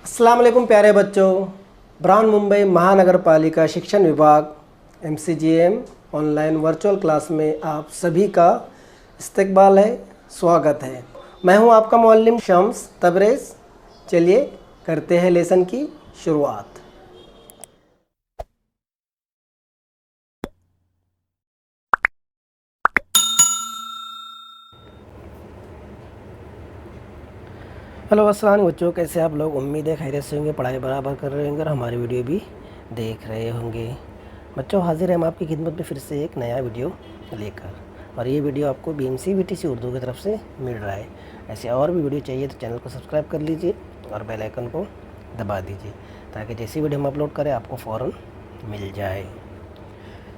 अस्सलाम वालेकुम प्यारे बच्चों। ब्राउन मुंबई महानगर पालिका शिक्षण विभाग MCGM ऑनलाइन वर्चुअल क्लास में आप सभी का इस्तकबाल है, स्वागत है। मैं हूं आपका मुअल्लिम शम्स तबरेज़। चलिए करते हैं लेसन की शुरुआत। हेलो अस्सलाम वालेकुम बच्चों, कैसे आप लोग? उम्मीद है खैरियत से होंगे, पढ़ाई बराबर कर रहे होंगे और हमारी वीडियो भी देख रहे होंगे। बच्चों हाजिर हैं हम आपकी खिदमत में फिर से एक नया वीडियो लेकर, और ये वीडियो आपको BMC VTC उर्दू की तरफ से मिल रहा है। ऐसे और भी वीडियो चाहिए तो चैनल को सब्सक्राइब कर लीजिए और बेल आइकन को दबा दीजिए ताकि जैसी वीडियो हम अपलोड करें आपको फ़ौरन मिल जाए।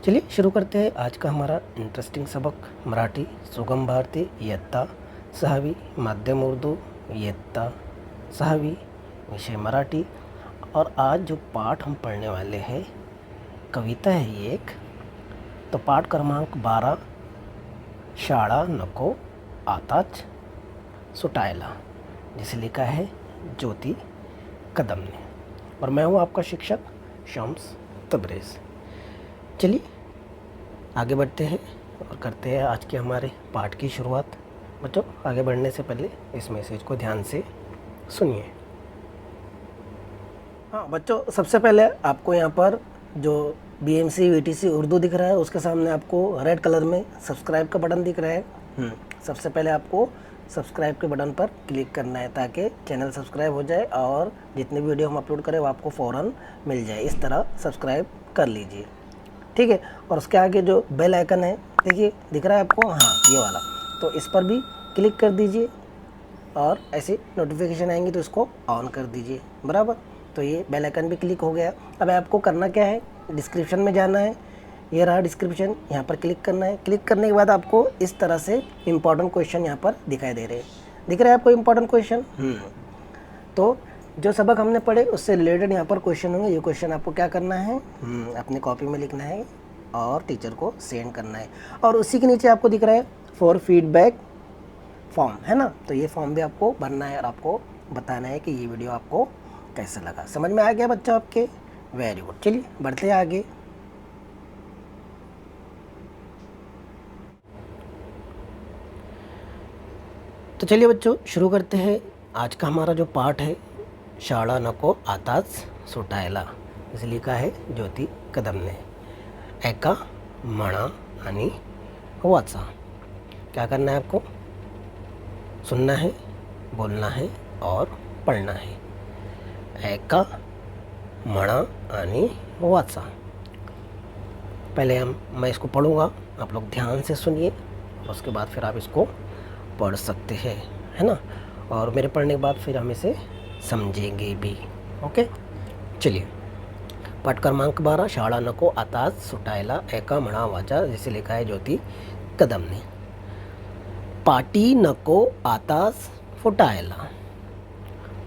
चलिए शुरू करते हैं आज का हमारा इंटरेस्टिंग सबक। मराठी सुगम भारती इयत्ता 6वीं, माध्यम उर्दू इयत्ता 6वीं, विषय मराठी। और आज जो पाठ हम पढ़ने वाले हैं कविता है ये एक। तो पाठ क्रमांक 12, शाळा नको आताच सुटायला, जिसे लिखा है ज्योति कदम ने, और मैं हूँ आपका शिक्षक शम्स तबरेज़। चलिए आगे बढ़ते हैं और करते हैं आज के हमारे पाठ की शुरुआत। बच्चों आगे बढ़ने से पहले इस मैसेज को ध्यान से सुनिए। हाँ बच्चों, सबसे पहले आपको यहाँ पर जो BMC VTC उर्दू दिख रहा है उसके सामने आपको रेड कलर में सब्सक्राइब का बटन दिख रहा है। सबसे पहले आपको सब्सक्राइब के बटन पर क्लिक करना है ताकि चैनल सब्सक्राइब हो जाए और जितने भी वीडियो हम अपलोड करें वो आपको फ़ौरन मिल जाए। इस तरह सब्सक्राइब कर लीजिए, ठीक है। और उसके आगे जो बेल आइकन है देखिए दिख रहा है आपको, हाँ ये वाला, तो इस पर भी क्लिक कर दीजिए और ऐसे नोटिफिकेशन आएंगी तो इसको ऑन कर दीजिए, बराबर। तो ये बेल आइकन भी क्लिक हो गया। अब आपको करना क्या है, डिस्क्रिप्शन में जाना है, ये रहा डिस्क्रिप्शन, यहाँ पर क्लिक करना है। क्लिक करने के बाद आपको इस तरह से इंपॉर्टेंट क्वेश्चन यहाँ पर दिखाई दे रहे हैं। दिख रहा है आपको इंपॉर्टेंट क्वेश्चन? तो जो सबक हमने पढ़े उससे रिलेटेड यहाँ पर क्वेश्चन होंगे। ये क्वेश्चन आपको क्या करना है, अपनी कॉपी में लिखना है और टीचर को सेंड करना है। और उसी के नीचे आपको दिख रहा है फॉर फीडबैक फॉर्म, है ना। तो ये फॉर्म भी आपको भरना है और आपको बताना है कि ये वीडियो आपको कैसा लगा। समझ में आ गया बच्चा आपके? Very good. चलिए बढ़ते हैं आगे। तो चलिए बच्चों शुरू करते हैं आज का हमारा जो पाठ है, शाळा नको आताच सुटायला, इसे लिखा है ज्योति कदम ने। ऐका, म्हणा आणि वाचा। क्या करना है आपको? सुनना है, बोलना है और पढ़ना है। ऐका, म्हणा आणि वाचा। पहले मैं इसको पढ़ूँगा, आप लोग ध्यान से सुनिए और उसके बाद फिर आप इसको पढ़ सकते हैं, है ना। और मेरे पढ़ने के बाद फिर हम इसे समझेंगे भी, ओके। चलिए पाठ क्रमांक 12, शाळा नको आताच सुटायला, ऐका म्हणा वाचा, जिसे लिखा है ज्योति कदम ने। पाटी नको आताच फुटायला,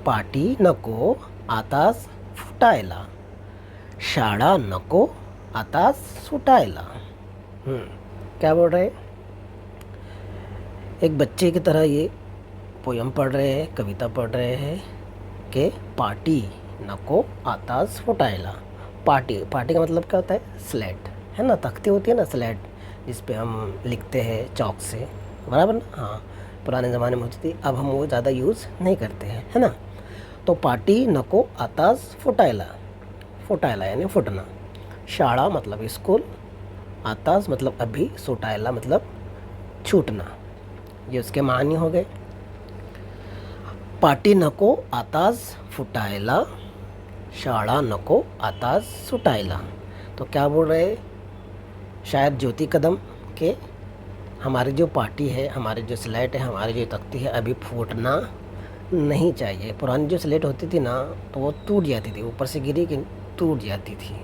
पाटी नको आताच फुटायला, शाळा नको आताच सुटायला। क्या बोल रहे हैं? एक बच्चे की तरह ये पोयम पढ़ रहे हैं, कविता पढ़ रहे हैं कि पाटी नको आताच फुटायला। पाटी, पाटी का मतलब क्या होता है? स्लेट, है ना। तख्ती होती है ना स्लेट, जिस पे हम लिखते हैं चौक से, बराबर ना। हाँ, पुराने ज़माने में होती थी, अब हम वो ज़्यादा यूज़ नहीं करते हैं, है ना। तो पाटी नको आताच फुटायला, फुटायला यानी फुटना। शाळा मतलब स्कूल, आताच मतलब अभी, सुटायला मतलब छूटना। ये उसके मानी हो गए। पाटी नको आताच फुटायला, शाळा नको आताच सुटायला। तो क्या बोल रहे हैं? शायद ज्योति कदम के हमारी जो पार्टी है, हमारी जो स्लेट है, हमारी जो तख्ती है अभी फूटना नहीं चाहिए। पुरानी जो स्लेट होती थी ना तो वो टूट जाती थी, ऊपर से गिरी कि टूट जाती थी,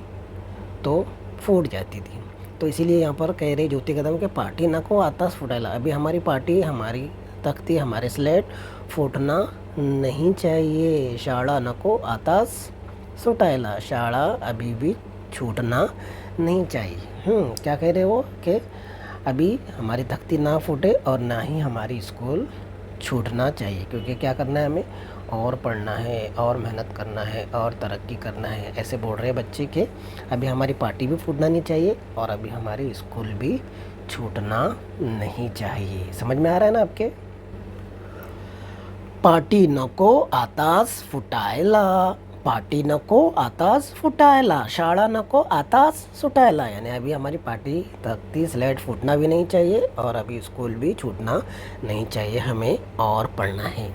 तो फूट जाती थी। तो इसीलिए यहाँ पर कह रहे ज्योति कदम के पार्टी नको आताच फुटायला, अभी हमारी पार्टी, हमारी तख्ती, हमारे स्लेट फूटना नहीं चाहिए। शाळा नको आताच सुटायला, शाळा अभी भी छूटना नहीं चाहिए। क्या कह रहे हो कि अभी हमारी तख्ती ना फूटे और ना ही हमारी स्कूल छूटना चाहिए, क्योंकि क्या करना है हमें, और पढ़ना है, और मेहनत करना है, और तरक्की करना है, ऐसे बोल रहे हैं बच्चे के अभी हमारी पार्टी भी फूटना नहीं चाहिए और अभी हमारी स्कूल भी छूटना नहीं चाहिए। समझ में आ रहा है ना आपके? पार्टी नको आतास फुटायला, पार्टी नको आतास फुटायला, शाळा नको आतास सुटायला, यानी अभी हमारी पार्टी तख्ती स्लेट फूटना भी नहीं चाहिए और अभी स्कूल भी छूटना नहीं चाहिए, हमें और पढ़ना है।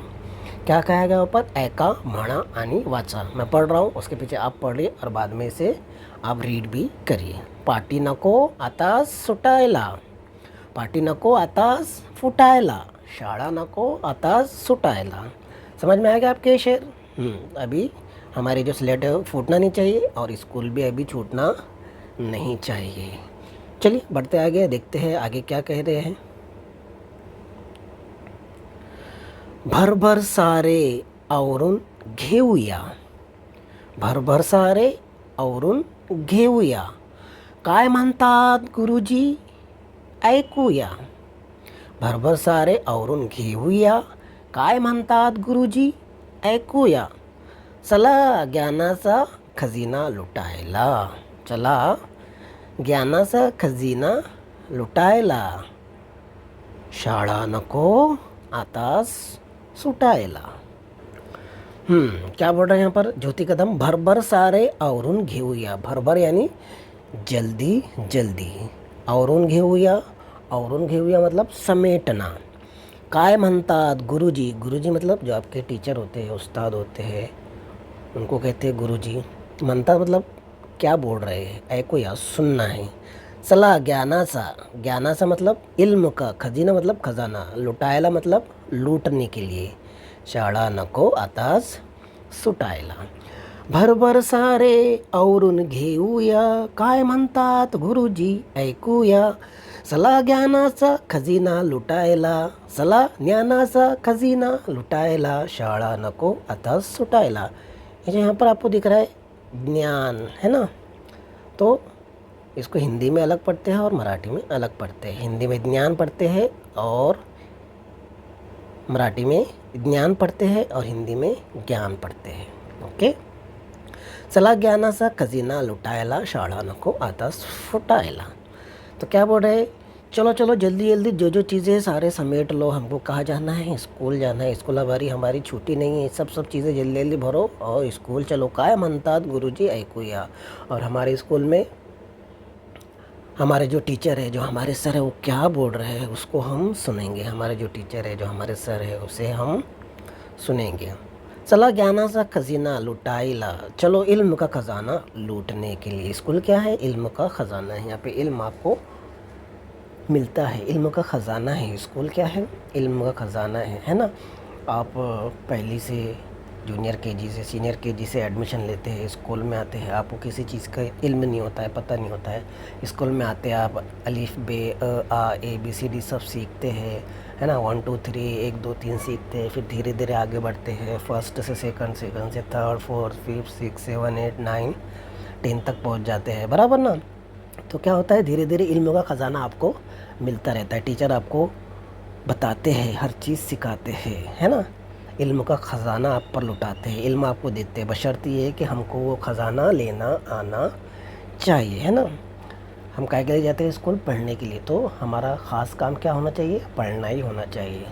क्या कहा गया ऊपर? ऐका म्हणा आणि वाचा। मैं पढ़ रहा हूँ, उसके पीछे आप पढ़िए और बाद में इसे आप रीड भी करिए। पार्टी नको आतास सुटायला, पार्टी नको आतास फुटायला, शाळा नको आतास सुटायला। समझ में आएगा आपके शेर? अभी हमारी जो स्लेट है वो फूटना नहीं चाहिए और स्कूल भी अभी छूटना नहीं चाहिए। चलिए बढ़ते आगे, देखते हैं आगे क्या कह रहे हैं। भरभर सारे आवरून घेऊया, भरभर सारे आवरून घेऊया, काय म्हणतात गुरुजी ऐकूया, भरभर सारे आवरून घेऊया, काय म्हणतात गुरुजी ऐकूया, चला ज्ञानाचा खजिना लुटायला, चला ज्ञानाचा खजिना लुटायला, शाळा नको आतास सुटायला। क्या बोल रहे हैं यहाँ पर ज्योति कदम? भरभर सारे आवरून घेऊया, भरभर यानी जल्दी जल्दी, आवरून घेऊया, आवरून घेऊया मतलब समेटना। काय म्हणतात गुरुजी, गुरुजी मतलब जो आपके टीचर होते हैं, उस्ताद होते हैं, उनको कहते हैं गुरुजी। म्हणतात मतलब क्या बोल रहे हैं, ऐकूया सुनना है। चला ज्ञानाचा, ज्ञानाचा मतलब इल्म का, खजीना मतलब खजाना, लुटायला मतलब लूटने के लिए, शाळा नको आतास सुटायला। भरभर सारे आवरून घेऊया, काय म्हणतात गुरुजी ऐकूया, चला ज्ञानाचा खजिना लुटायला, चला ज्ञानाचा खजिना लुटायला, शाळा नको आता सुटायला। ये जो यहाँ पर आपको दिख रहा है ज्ञान है ना, तो इसको हिंदी में अलग पढ़ते हैं और मराठी में अलग पढ़ते हैं। हिंदी में ज्ञान पढ़ते हैं और मराठी में ज्ञान पढ़ते हैं और हिंदी में ज्ञान पढ़ते हैं। ओके, चला ज्ञानाचा खजिना लुटायला, शाळा नको आता फुटायला। तो क्या बोल रहे हैं, चलो चलो जल्दी जल्दी जो जो चीज़ें सारे समेट लो, हमको कहाँ जाना है, स्कूल जाना है, स्कूल हमारी छुट्टी नहीं है, सब चीज़ें जल्दी जल्दी भरो और स्कूल चलो। काय म्हणतात गुरुजी ऐकूया, और हमारे स्कूल में हमारे जो टीचर है, जो हमारे सर है, वो क्या बोल रहे हैं उसको हम सुनेंगे। हमारे जो टीचर है, जो हमारे सर है, उसे हम सुनेंगे। चला ज्ञानाचा खजीना लुटाइला, चलो इल्म का ख़जाना लूटने के लिए। स्कूल क्या है, इल्म का ख़जाना है। यहाँ पे इल्म आपको मिलता है, इल्म का ख़जाना है। स्कूल क्या है, इल्म का ख़जाना है ना। आप पहली से जूनियर केजी से सीनियर केजी से एडमिशन लेते हैं, स्कूल में आते हैं, आपको किसी चीज़ का इल्म नहीं होता है, पता नहीं होता है। स्कूल में आते हैं आप अलिफ बे आ ए बी सी डी सब सीखते हैं, है ना। 1 2 3 1 2 3 सीखते हैं, फिर धीरे धीरे आगे बढ़ते हैं, फर्स्ट से सेकंड, सेकंड से थर्ड, फोर्थ, फिफ्थ, 6 7 8 9 10 तक पहुंच जाते हैं, बराबर ना। तो क्या होता है, धीरे धीरे इल्म का ख़जाना आपको मिलता रहता है। टीचर आपको बताते हैं, हर चीज़ सिखाते हैं, है ना। इल्म का ख़जाना आप पर लुटाते हैं, इल्म आपको देते हैं, बशर्ते ये है कि हमको वो ख़जाना लेना आना चाहिए, है ना। हम क्या के लिए जाते हैं स्कूल, पढ़ने के लिए। तो हमारा ख़ास काम क्या होना चाहिए, पढ़ना ही होना चाहिए।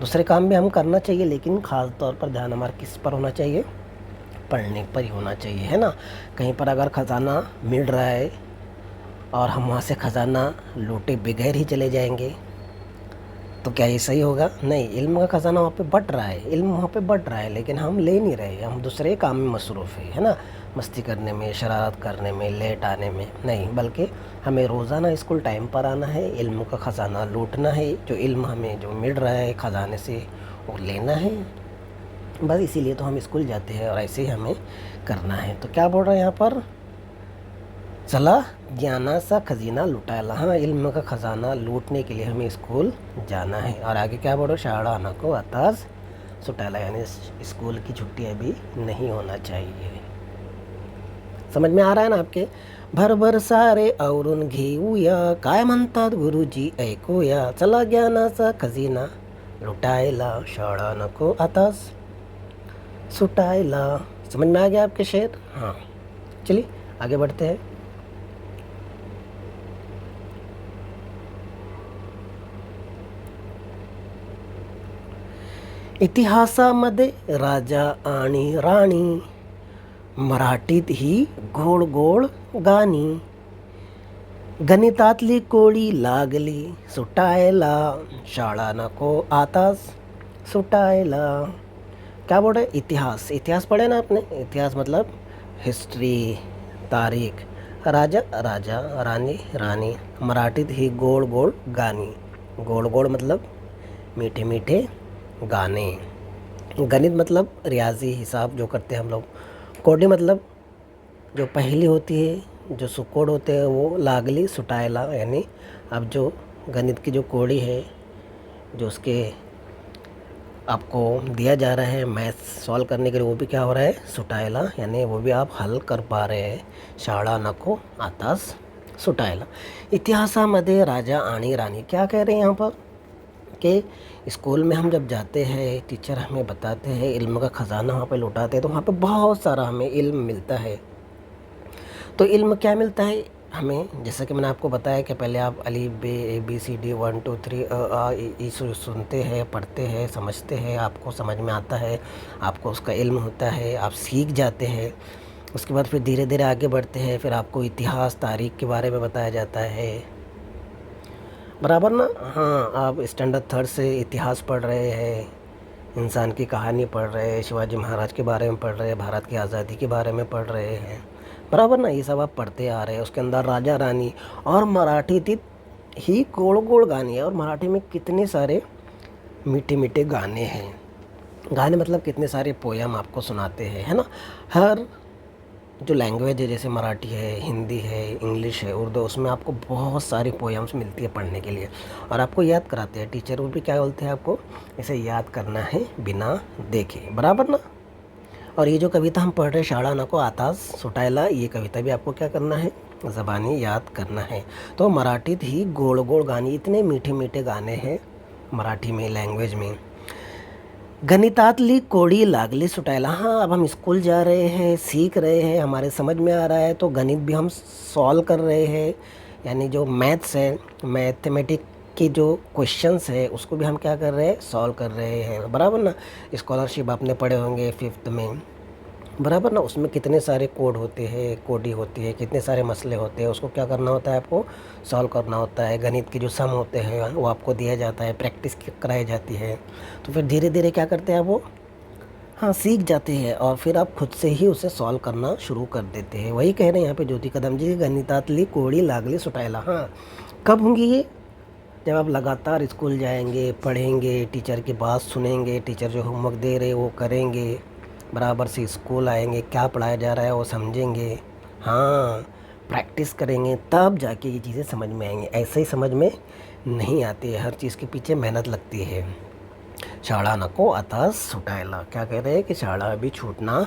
दूसरे काम भी हम करना चाहिए, लेकिन ख़ास तौर पर ध्यान हमारा किस पर होना चाहिए, पढ़ने पर ही होना चाहिए, है ना। कहीं पर अगर ख़जाना मिल रहा है और हम वहाँ से ख़जाना लूटे बगैर ही चले जाएंगे तो क्या ये सही होगा? नहीं, इल्म का ख़जाना वहाँ पे बढ़ रहा है, इल्म वहाँ पे बढ़ रहा है, लेकिन हम ले नहीं रहे, हम दूसरे काम में मसरूफ़ है ना। मस्ती करने में, शरारत करने में, लेट आने में नहीं, बल्कि हमें रोज़ाना स्कूल टाइम पर आना है, इल्म का ख़जाना लूटना है। जो इल्म हमें जो मिल रहा है ख़जाने से वो लेना है, बस इसीलिए तो हम स्कूल जाते हैं और ऐसे ही हमें करना है। तो क्या बोल रहे हैं यहाँ पर, चला ज्ञानाचा खजीना लुटायला, हाँ इल्म का ख़जाना लूटने के लिए हमें स्कूल जाना है। और आगे क्या बोलो, शाळा नको आताच सुटायला, यानी स्कूल की छुट्टी अभी नहीं होना चाहिए। समझ में आ रहा है ना आपके? भरभर सारे आवरून घेऊया, काय म्हणतात गुरुजी ऐकूया, चला ज्ञानाचा खजिना लुटायला शाळा नको आताच सुटायला। समझ में आ गया आपके शेर? हाँ, चलिए आगे बढ़ते हैं। इतिहासामध्ये राजा आणि राणी, मराठीत ही गोड गोड गाणी, गणितातली कोडी लागली सुटायला, शाळा नको आताच सुटायला। क्या बोल रहे? इतिहास, इतिहास पढ़े ना आपने? इतिहास मतलब हिस्ट्री, तारीख। राजा राजा, रानी रानी, मराठीत ही गोड गोड गाणी, गोड गोड मतलब मीठे मीठे गाने, गणित मतलब रियाजी हिसाब जो करते हैं हम लोग, कोडी मतलब जो पहेली होती है, जो सुकोड होते हैं वो, लागली सुटायला यानी अब जो गणित की जो कोड़ी है, जो उसके आपको दिया जा रहा है मैथ्स सॉल्व करने के लिए, वो भी क्या हो रहा है? सुटायला, यानी वो भी आप हल कर पा रहे हैं। शाळा नको आतास सुटायला। इतिहासामध्ये राजा आणि रानी, क्या कह रहे हैं यहाँ पर कि स्कूल में हम जब जाते हैं, टीचर हमें बताते हैं, इल्म का ख़जाना वहाँ पे लुटाते हैं, तो वहाँ पे बहुत सारा हमें इल्म मिलता है। तो इल्म क्या मिलता है हमें? जैसा कि मैंने आपको बताया कि पहले आप अली बे ए बी सी डी 1 2 3 आ ई सुनते हैं, पढ़ते हैं, समझते हैं, आपको समझ में आता है, आपको उसका इल्म होता है, आप सीख जाते हैं। उसके बाद फिर धीरे धीरे आगे बढ़ते हैं, फिर आपको इतिहास, तारीख़ के बारे में बताया जाता है, बराबर ना? हाँ, आप स्टैंडर्ड 3 से इतिहास पढ़ रहे हैं, इंसान की कहानी पढ़ रहे हैं, शिवाजी महाराज के बारे में पढ़ रहे हैं, भारत की आज़ादी के बारे में पढ़ रहे हैं, बराबर ना? ये सब आप पढ़ते आ रहे हैं। उसके अंदर राजा रानी और मराठी थी ही गोड़ गोड़ गाने हैं, और मराठी में कितने सारे मीठे मीठे गाने हैं। गाने मतलब कितने सारे पोयम आपको सुनाते हैं, है ना? हर जो लैंग्वेज है, जैसे मराठी है, हिंदी है, इंग्लिश है, उर्दू, उसमें आपको बहुत सारी पोयम्स मिलती है पढ़ने के लिए, और आपको याद कराते हैं टीचर। वो भी क्या बोलते हैं आपको? इसे याद करना है बिना देखे, बराबर ना? और ये जो कविता हम पढ़ रहे हैं, शाळा नको आतास सुटायला, ये कविता भी आपको क्या करना है? ज़बानी याद करना है। तो मराठीत ही गोड़ गोड़ गानी, इतने मीठे मीठे गाने हैं मराठी में, लैंग्वेज में। गणितातली कोड़ी लागली सुटायला, हाँ, अब हम स्कूल जा रहे हैं, सीख रहे हैं, हमारे समझ में आ रहा है, तो गणित भी हम सॉल्व कर रहे हैं, यानी जो मैथ्स है, मैथमेटिक की जो क्वेश्चंस है, उसको भी हम क्या कर रहे हैं? सॉल्व कर रहे हैं, बराबर ना? स्कॉलरशिप आपने पढ़े होंगे 5th में, बराबर ना? उसमें कितने सारे कोड होते हैं, कोडी होती है, कितने सारे मसले होते हैं, उसको क्या करना होता है? आपको सॉल्व करना होता है। गणित के जो सम होते हैं वो आपको दिया जाता है, प्रैक्टिस कराई जाती है, तो फिर धीरे धीरे क्या करते हैं वो? हाँ, सीख जाते हैं, और फिर आप खुद से ही उसे सॉल्व करना शुरू कर देते हैं। वही कह रहे हैं यहाँ पे ज्योति कदम जी, गणितातली कोड़ी लागली सुटायला। हाँ, कब होंगी ये? जब आप लगातार स्कूल जाएंगे, पढ़ेंगे, टीचर की बात सुनेंगे, टीचर जो होमवर्क दे रहे वो करेंगे, बराबर से स्कूल आएंगे, क्या पढ़ाया जा रहा है वो समझेंगे, हाँ, प्रैक्टिस करेंगे, तब जाके ये चीज़ें समझ में आएंगी। ऐसे ही समझ में नहीं आती है, हर चीज़ के पीछे मेहनत लगती है। शाळा नको आता सुटायला, क्या कह रहे हैं कि शाळा अभी छूटना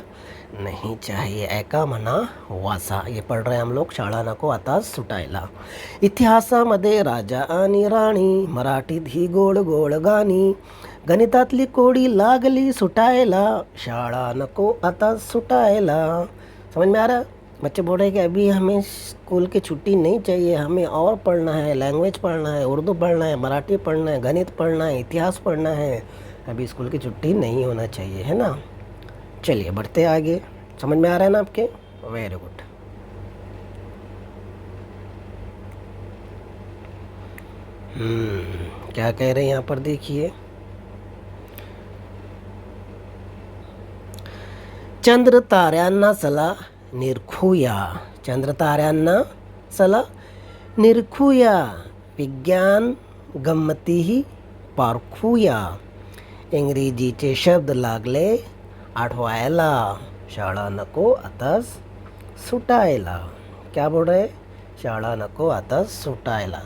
नहीं चाहिए, ऐका मना वासा, ये पढ़ रहे हैं हम लोग, शाळा नको आता सुटायला। इतिहासामध्ये राजा आणि राणी, मराठीत ही गोड गोड गाणी, गणितातली कोडी लागली सुटायला, शाळा नको आता सुटायला। समझ में आ रहा? बच्चे बोल रहे हैं कि अभी हमें स्कूल की छुट्टी नहीं चाहिए, हमें और पढ़ना है, लैंग्वेज पढ़ना है, उर्दू पढ़ना है, मराठी पढ़ना है, गणित पढ़ना है, इतिहास पढ़ना है, अभी स्कूल की छुट्टी नहीं होना चाहिए, है ना? चलिए बढ़ते आगे। समझ में आ रहा है ना आपके? Very good. क्या कह रहे हैं यहाँ पर देखिए, चंद्र ताऱ्यांना चला निरखूया, चंद्र ताऱ्यांना चला निरखूया, विज्ञान गंमतीही पारखूया, इंग्रजीचे शब्द लागले आठवायला, शाळा नको आताच सुटायला। क्या बोल रहे? शाळा नको आताच सुटायला।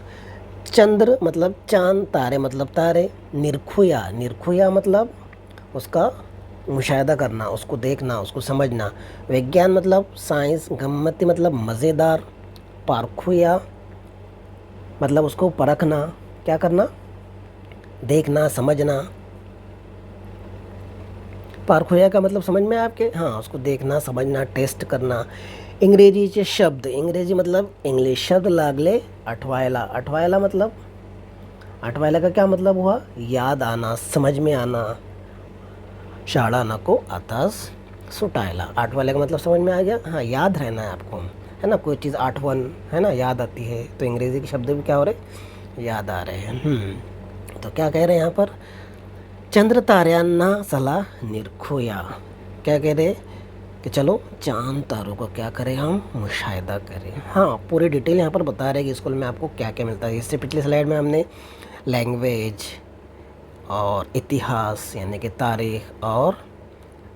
चंद्र मतलब चांद, तारे मतलब तारे, निरखुया, निरखुया मतलब उसका मुशाहिदा करना, उसको देखना, उसको समझना, विज्ञान मतलब साइंस, गम्मती मतलब मज़ेदार, पारखुया मतलब उसको परखना, क्या करना? देखना, समझना। पारखोया का मतलब समझ में आपके, हाँ, उसको देखना, समझना, टेस्ट करना। इंग्रेजीचे शब्द, इंग्रेजी मतलब इंग्लिश शब्द लागले आठवायला। आठवायला मतलब, आठवायला का क्या मतलब हुआ? याद आना, समझ में आना। शाळा नको आतास सुटायला, आठवायला का मतलब समझ में आ गया? हाँ, याद रहना है आपको, है ना, कोई चीज़ आठवन है ना, याद आती है, तो अंग्रेज़ी के शब्द भी क्या हो रहे, याद आ रहे हैं। तो क्या कह रहे हैं यहाँ पर? चंद्र ताऱ्यांना चला निरखूया। क्या कह रहे कि चलो चांद तारों को क्या करें, हम मुशाहिदा करें। हाँ, पूरी डिटेल यहाँ पर बता रहे हैं कि स्कूल में आपको क्या क्या मिलता है। इससे पिछली स्लाइड में हमने लैंग्वेज और इतिहास यानी कि तारीख़ और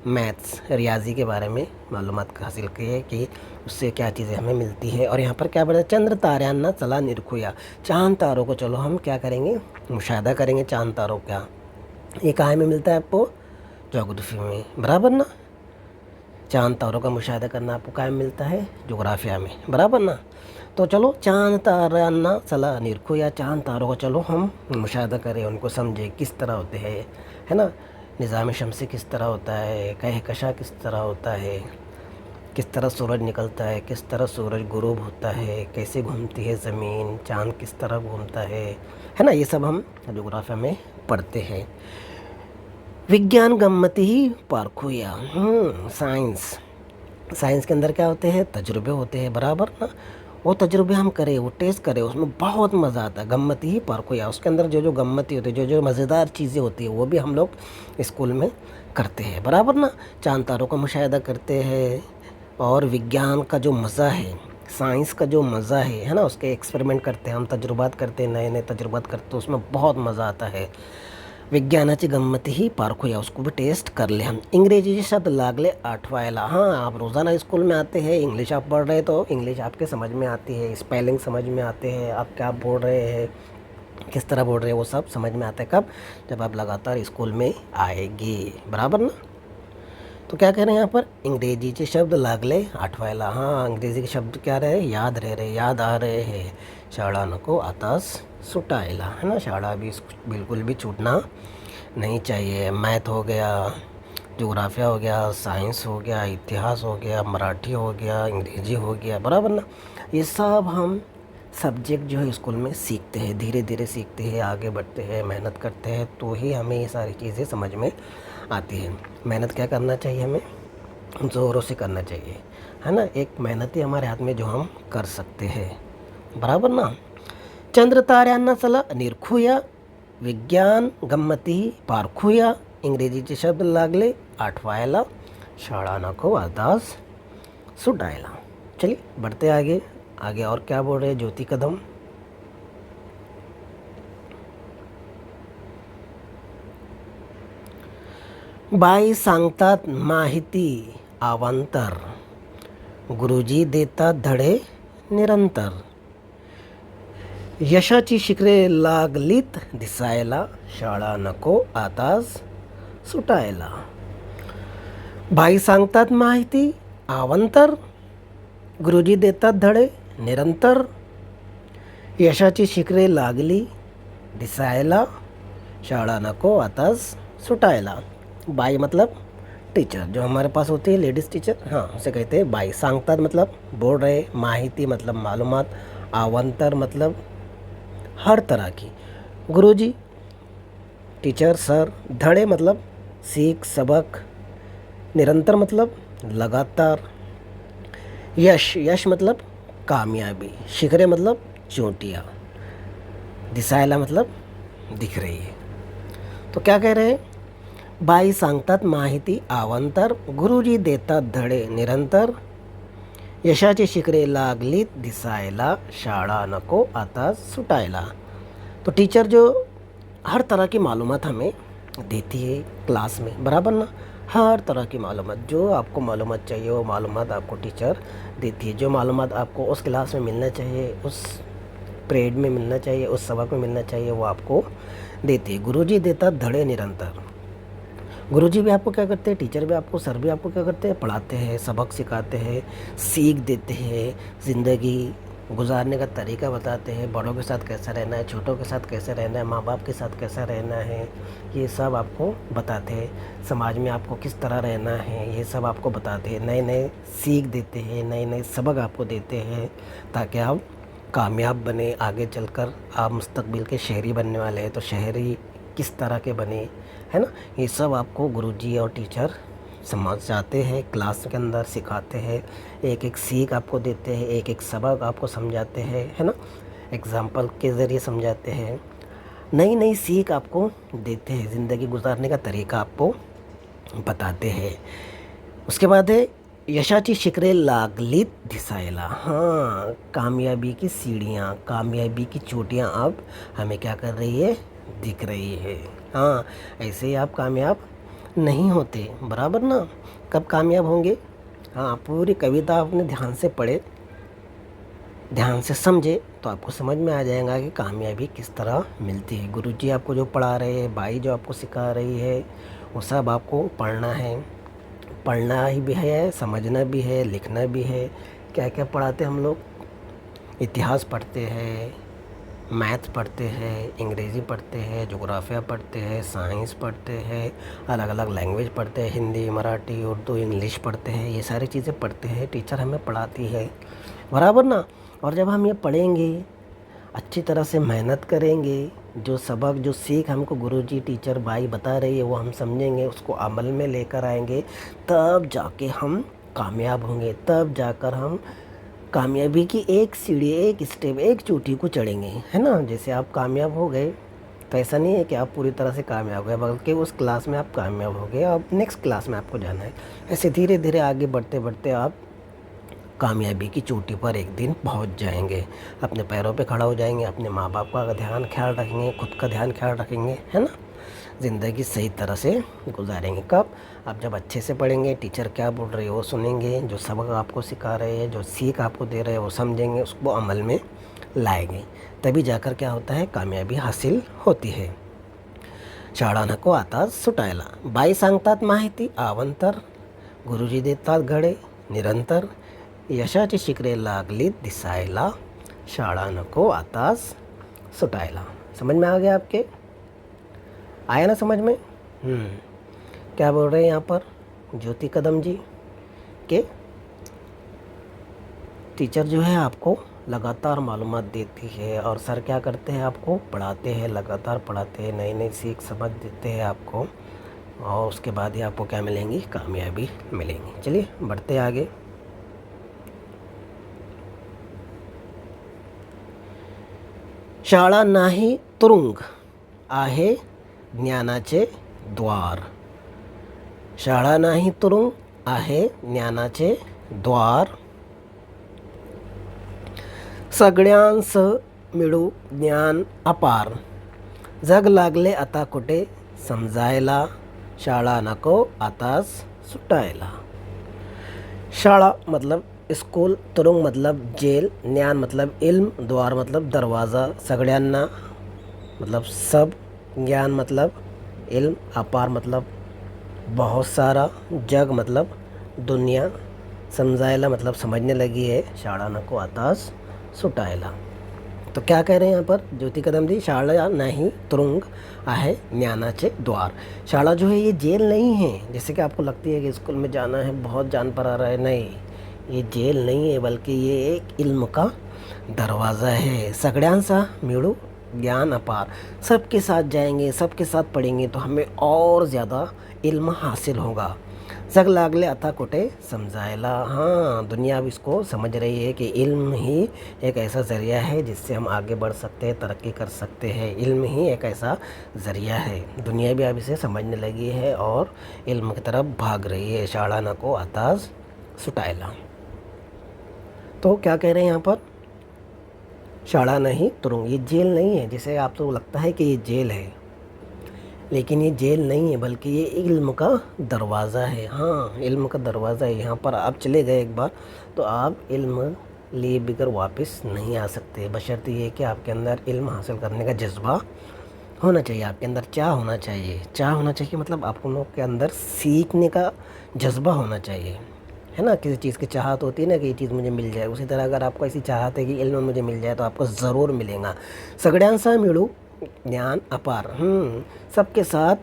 मैथ्स, रियाजी के बारे में मालूमात हासिल की है कि उससे क्या चीज़ें हमें मिलती है। और यहाँ पर क्या बोला? चंद्र ताऱ्यांना चला निरखुया, चांद तारों को चलो हम क्या करेंगे, मुशाहिदा करेंगे चांद तारों का। ये कहाँ में मिलता है आपको? ज्योग्राफी में, बराबर ना। चांद तारों का मुशाहिदा करना आपको कहाँ में मिलता है? जोग्राफिया में, बराबर ना। तो चलो चांद ताराना चला निरखुया, चांद तारों को चलो हम मुशाहिदा करें, उनको समझें किस तरह होते हैं, है ना। निज़ाम शम्सी किस तरह होता है, कहकशा किस तरह होता है, किस तरह सूरज निकलता है, किस तरह सूरज गुरूब होता है, कैसे घूमती है ज़मीन, चांद किस तरह घूमता है ना। ये सब हम जोग्राफिया में पढ़ते हैं। विज्ञान गम्मति ही पारखुया, साइंस, साइंस के अंदर क्या होते हैं? तजुर्बे होते हैं, बराबर ना। वो तजुर्बे हम करें, वो टेस्ट करें, उसमें बहुत मज़ा आता है। गम्मती ही पारखुया, उसके अंदर जो जो गम्मती होती है, जो जो मज़ेदार चीज़ें होती है, वो भी हम लोग स्कूल में करते हैं, बराबर ना। चांद तारों का मुशाहिदा करते हैं, और विज्ञान का जो मज़ा है, साइंस का जो मज़ा है ना, उसके एक्सपेरिमेंट करते हैं हम, तजुर्बात करते हैं, नए नए तजुर्बात करते हैं, उसमें बहुत मज़ा आता है। विज्ञानाची गंमत ही पारखूया, उसको भी टेस्ट कर ले हम। इंग्रेजी शब्द लागले आठवायला। हाँ, आप रोज़ाना स्कूल में आते हैं, इंग्लिश आप पढ़ रहे हैं, तो इंग्लिश आपके समझ में आती है, स्पेलिंग समझ में आते हैं, आप क्या बोल रहे हैं, किस तरह बोल रहे हैं, वो सब समझ में आता है। कब? जब आप लगातार स्कूल में आएगी, बराबर ना। तो क्या कह रहे हैं यहाँ पर? इंग्रेजीचे शब्द लागले आठवायला। हाँ, अंग्रेजी के शब्द क्या रहे, याद रह रहे, याद आ रहे हैं। शाळा नको आतास सुटायला, है ना, शाळा भी बिल्कुल भी छूटना नहीं चाहिए। मैथ हो गया, जोग्राफिया हो गया, साइंस हो गया, इतिहास हो गया, मराठी हो गया, अंग्रेजी हो गया, बराबर ना। ये सब हम सब्जेक्ट जो है स्कूल में सीखते हैं, धीरे धीरे सीखते हैं, आगे बढ़ते हैं, मेहनत करते हैं, तो ही हमें ये सारी चीज़ें समझ में आती है। मेहनत क्या करना चाहिए हमें? ज़ोरों से करना चाहिए, है ना। एक मेहनत ही हमारे हाथ में जो हम कर सकते हैं, बराबर ना। चंद्र ताऱ्यांना चला निरखूया, विज्ञान गंमती पारखूया, इंग्रेजीचे शब्द लागले आठवायला, शाळा नको आतास सुटायला। चलिए बढ़ते आगे। आगे और क्या बोल रहे हैं ज्योति कदम? बाई सांगतात माहिती अवांतर, गुरुजी देतात धडे निरंतर, यशाची शिखरे लागलीत दिसायला, शाळा नको आताच सुटायला। बाई सांगतात माहिती अवांतर, गुरुजी देतात धडे निरंतर, यशाची शिखरे लागली दिसायला, शाळा नको आताच सुटायला। बाई मतलब टीचर, जो हमारे पास होती है लेडीज़ टीचर, हाँ, उसे कहते हैं बाई। सांगतात मतलब बोल रहे, माहिती मतलब मालूमात, अवांतर मतलब हर तरह की, गुरुजी टीचर सर, धड़े मतलब सीख सबक, निरंतर मतलब लगातार, यश यश मतलब कामयाबी, शिखरे मतलब चोटियाँ, दिसायला मतलब दिख रही है। तो क्या कह रहे हैं? बाई सांगतात माहिती अवांतर, गुरुजी देतात धडे निरंतर, यशाची शिखरे लागलीत दिसायला, शाळा नको आता सुटायला। तो टीचर जो हर तरह की मालूमात हमें देती है क्लास में, बराबर ना। हर तरह की मालूमात, जो आपको मालूमात चाहिए वो मालूमात आपको टीचर देती है। जो मालूमात आपको उस क्लास में मिलना चाहिए, उस पीरियड में मिलना चाहिए, उस सबक में मिलना चाहिए, वो आपको देती है। गुरुजी देता धड़े निरंतर। गुरुजी भी आपको क्या करते हैं? टीचर भी आपको, सर भी आपको क्या करते हैं? पढ़ाते हैं, सबक सिखाते हैं, सीख देते हैं, ज़िंदगी गुजारने का तरीका बताते हैं, बड़ों के साथ कैसा रहना है, छोटों के साथ कैसे रहना है, माँ बाप के साथ कैसा रहना है, ये सब आपको बताते हैं। समाज में आपको किस तरह रहना है, ये सब आपको बताते हैं। नए नए सीख देते हैं, नए नए सबक आपको देते हैं, ताकि आप कामयाब बने। आगे चलकर आप मुस्तकबिल के शहरी बनने वाले हैं, तो शहरी किस तरह के बने, है ना, ये सब आपको गुरुजी और टीचर समझाते हैं, क्लास के अंदर सिखाते हैं। एक एक सीख आपको देते हैं, एक एक सबक आपको समझाते हैं, है ना, एग्ज़ाम्पल के ज़रिए समझाते हैं। नई नई सीख आपको देते हैं, ज़िंदगी गुजारने का तरीका आपको बताते हैं। उसके बाद है यशाची शिखरे लागलीत दिसायला। हाँ, कामयाबी की सीढ़ियाँ, कामयाबी की चोटियाँ अब हमें क्या कर रही है, दिख रही है। हाँ, ऐसे ही आप कामयाब नहीं होते, बराबर ना। कब कामयाब होंगे? हाँ, पूरी कविता आपने ध्यान से पढ़े, ध्यान से समझे, तो आपको समझ में आ जाएगा कि कामयाबी किस तरह मिलती है। गुरुजी आपको जो पढ़ा रहे हैं, भाई जो आपको सिखा रही है, वो सब आपको पढ़ना है। पढ़ना ही भी है, समझना भी है, लिखना भी है। क्या क्या पढ़ाते हम लोग? इतिहास पढ़ते हैं, मैथ पढ़ते हैं, अंग्रेज़ी पढ़ते हैं, जोग्राफिया पढ़ते हैं, साइंस पढ़ते हैं, अलग अलग लैंग्वेज पढ़ते हैं, हिंदी, मराठी, उर्दू, इंग्लिश पढ़ते हैं। ये सारी चीज़ें पढ़ते हैं, टीचर हमें पढ़ाती है, बराबर ना। और जब हम ये पढ़ेंगे, अच्छी तरह से मेहनत करेंगे, जो सबक जो सीख हमको गुरुजी टीचर भाई बता रही है वो हम समझेंगे, उसको अमल में लेकर आएंगे, तब जाके हम कामयाब होंगे। तब जाकर हम कामयाबी की एक सीढ़ी, एक स्टेप, एक चोटी को चढ़ेंगे, है ना। जैसे आप कामयाब हो गए, तो ऐसा नहीं है कि आप पूरी तरह से कामयाब हो गए, बल्कि उस क्लास में आप कामयाब हो गए, अब नेक्स्ट क्लास में आपको जाना है। ऐसे धीरे धीरे आगे बढ़ते बढ़ते आप कामयाबी की चोटी पर एक दिन पहुंच जाएंगे, अपने पैरों पे खड़ा हो जाएंगे, अपने माँ बाप का ध्यान ख्याल रखेंगे, खुद का ध्यान ख्याल रखेंगे, है ना। ज़िंदगी सही तरह से गुजारेंगे। कब? आप जब अच्छे से पढ़ेंगे, टीचर क्या बोल रहे हैं वो सुनेंगे, जो सबक आपको सिखा रहे हैं, जो सीख आपको दे रहे हैं वो समझेंगे, उसको अमल में लाएंगे, तभी जाकर क्या होता है, कामयाबी हासिल होती है। शाळा नको आता सुटायला, बाई सांगतात माहिती अवांतर, गुरुजी देतात घडे निरंतर, यशाची शिखरे लागलीत दिसायला, शाळा नको आताच सुटायला। समझ में आ गया आपके? आया ना समझ में? क्या बोल रहे हैं यहाँ पर ज्योति कदम जी के टीचर जो है आपको लगातार मालूमात देती है, और सर क्या करते हैं, आपको पढ़ाते हैं, लगातार पढ़ाते हैं, नई नई सीख समझ देते हैं आपको, और उसके बाद ही आपको क्या मिलेंगी, कामयाबी मिलेंगी। चलिए बढ़ते आगे। शाळा नाही तुरुंग, आहे ज्ञानाचे द्वार। शाळा नाही तुरुंग, आहे ज्ञानाचे द्वार। सगळ्यांस मिळू ज्ञान अपार, जग लागले आता कुठे समजायला, शाळा नको आताच सुटायला। शाळा मतलब स्कूल, तुरुंग मतलब जेल, ज्ञान मतलब इल्म, द्वार मतलब दरवाज़ा, सगळ्यांना मतलब सब, ज्ञान मतलब इल्म, अपार मतलब बहुत सारा, जग मतलब दुनिया, समझायला मतलब समझने लगी है, शाळा नको आताच सुटायला। तो क्या कह रहे हैं यहाँ पर ज्योति कदम जी? शाळा नहीं तुरुंग, आहे ज्ञानाचे द्वार। शाळा जो है ये जेल नहीं है, जैसे कि आपको लगती है कि स्कूल में जाना है, बहुत जान पर आ रहा है, नहीं, ये जेल नहीं है, बल्कि ये एक इल्म का दरवाज़ा है। सगळ्यांचा मिळू ज्ञान अपार, सबके साथ जाएंगे, सबके साथ पढ़ेंगे तो हमें और ज़्यादा इल्म हासिल होगा। जग लागले आता कुठे समझायला, हाँ, दुनिया अब इसको समझ रही है कि इल्म ही एक ऐसा ज़रिया है जिससे हम आगे बढ़ सकते हैं, तरक्की कर सकते हैं। इल्म ही एक ऐसा ज़रिया है, दुनिया भी अब इसे समझने लगी है और इल्म की तरफ भाग रही है। शाळा नको आताच सुटायला। तो क्या कह रहे हैं यहाँ पर? शाळा नहीं तुरुंग, ये जेल नहीं है। जैसे आपको लगता है कि ये जेल है, लेकिन ये जेल नहीं है, बल्कि ये इल्म का दरवाज़ा है। हाँ, इल्म का दरवाज़ा है। यहाँ पर आप चले गए एक बार तो आप इल्म लिए बगैर वापस नहीं आ सकते, बशर्ते ये कि आपके अंदर इल्म हासिल करने का जज्बा होना चाहिए, आपके अंदर चाह होना चाहिए। चाह होना चाहिए मतलब आप लोगों के अंदर सीखने का जज्बा होना चाहिए, है ना, किसी चीज़ की चाहत होती है ना कि ये चीज़ मुझे मिल जाए, उसी तरह अगर आपको ऐसी चाहत है कि इल्म मुझे मिल जाए तो आपको ज़रूर मिलेगा। सगळ्यांचा मिळू ज्ञान अपार। सबके साथ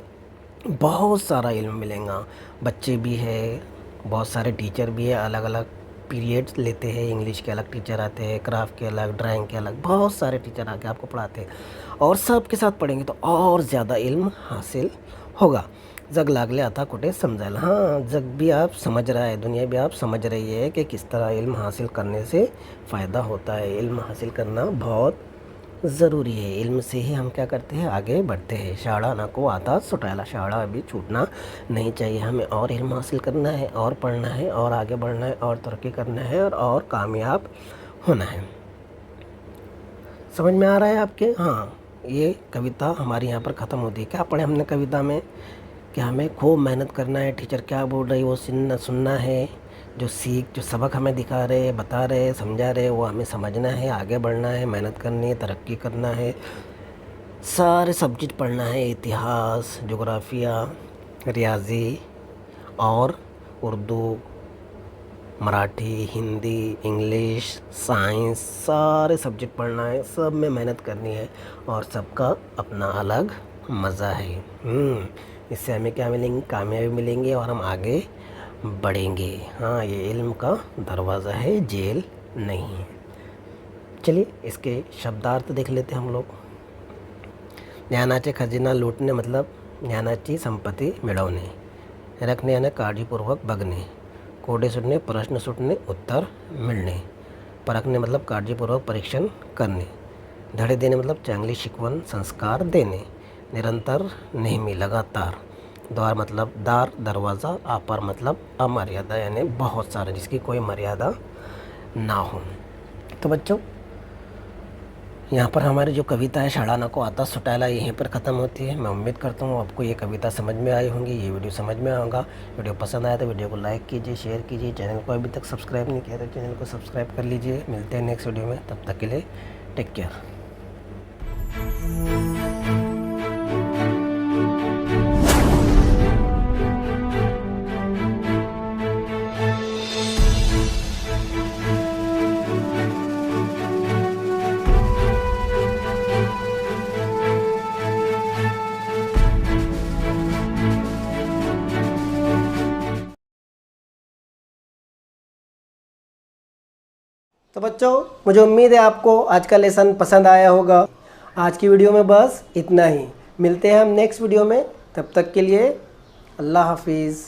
बहुत सारा इल्म मिलेगा। बच्चे भी है, बहुत सारे टीचर भी है, अलग अलग पीरियड्स लेते हैं, इंग्लिश के अलग टीचर आते हैं, क्राफ्ट के अलग, ड्राइंग के अलग, बहुत सारे टीचर आके आपको पढ़ाते हैं। और सबके साथ पढ़ेंगे तो और ज़्यादा इल्म हासिल होगा। जग लागले आता कुठे समजायला। हाँ, जग भी आप समझ रहा है, दुनिया भी आप समझ रही है कि किस तरह इल्म हासिल करने से फ़ायदा होता है। इल्म हासिल करना बहुत ज़रूरी है। इल्म से ही हम क्या करते हैं, आगे बढ़ते हैं। शाळा नको आता सुटायला, शाळा अभी छूटना नहीं चाहिए। हमें और इल्म हासिल करना है, और पढ़ना है, और आगे बढ़ना है, और तरक्की करना है, और कामयाब होना है। समझ में आ रहा है आपके? हाँ, ये कविता हमारी यहाँ पर ख़त्म होती है। क्या पढ़े हमने कविता में कि हमें खूब मेहनत करना है, टीचर क्या बोल रही है वो सुनना है, जो सबक हमें दिखा रहे, बता रहे, समझा रहे, वो हमें समझना है, आगे बढ़ना है, मेहनत करनी है, तरक्की करना है, सारे सब्जेक्ट पढ़ना है, इतिहास, जोग्राफिया, रियाजी और उर्दू, मराठी, हिंदी, इंग्लिश, साइंस, सारे सब्जेक्ट पढ़ना है, सब में मेहनत करनी है, और सबका अपना अलग मज़ा है। इससे हमें क्या मिलेंगे, कामयाबी मिलेंगी, और हम आगे बढ़ेंगे। हाँ, ये इल्म का दरवाज़ा है, जेल नहीं है। चलिए इसके शब्दार्थ देख लेते हैं हम लोग। ज्ञानाचे खजिना लूटणे मतलब ज्ञानाची संपत्ती मिळवणे, रखणे यानी काळजीपूर्वक बघणे, कोडे सुटणे प्रश्न सुटणे उत्तर मिळणे, परखणे मतलब काळजीपूर्वक परीक्षण करणे, धडे देणे मतलब चांगली शिकवण संस्कार देणे, निरंतर नेहमी लगातार, द्वार मतलब दार दरवाज़ा, आपार मतलब अमर्यादा यानी बहुत सारे, जिसकी कोई मर्यादा ना हो। तो बच्चों, यहाँ पर हमारी जो कविता है शाळा नको आता सुटायला यहीं पर ख़त्म होती है। मैं उम्मीद करता हूँ आपको ये कविता समझ में आई होंगी, ये वीडियो समझ में आएगा। वीडियो पसंद आया तो वीडियो को लाइक कीजिए, शेयर कीजिए। चैनल को अभी तक सब्सक्राइब नहीं किया तो चैनल को सब्सक्राइब कर लीजिए। मिलते हैं नेक्स्ट वीडियो में, तब तक के लिए टेक केयर। तो बच्चों, मुझे उम्मीद है आपको आज का लेसन पसंद आया होगा। आज की वीडियो में बस इतना ही। मिलते हैं हम नेक्स्ट वीडियो में, तब तक के लिए अल्लाह हाफिज़।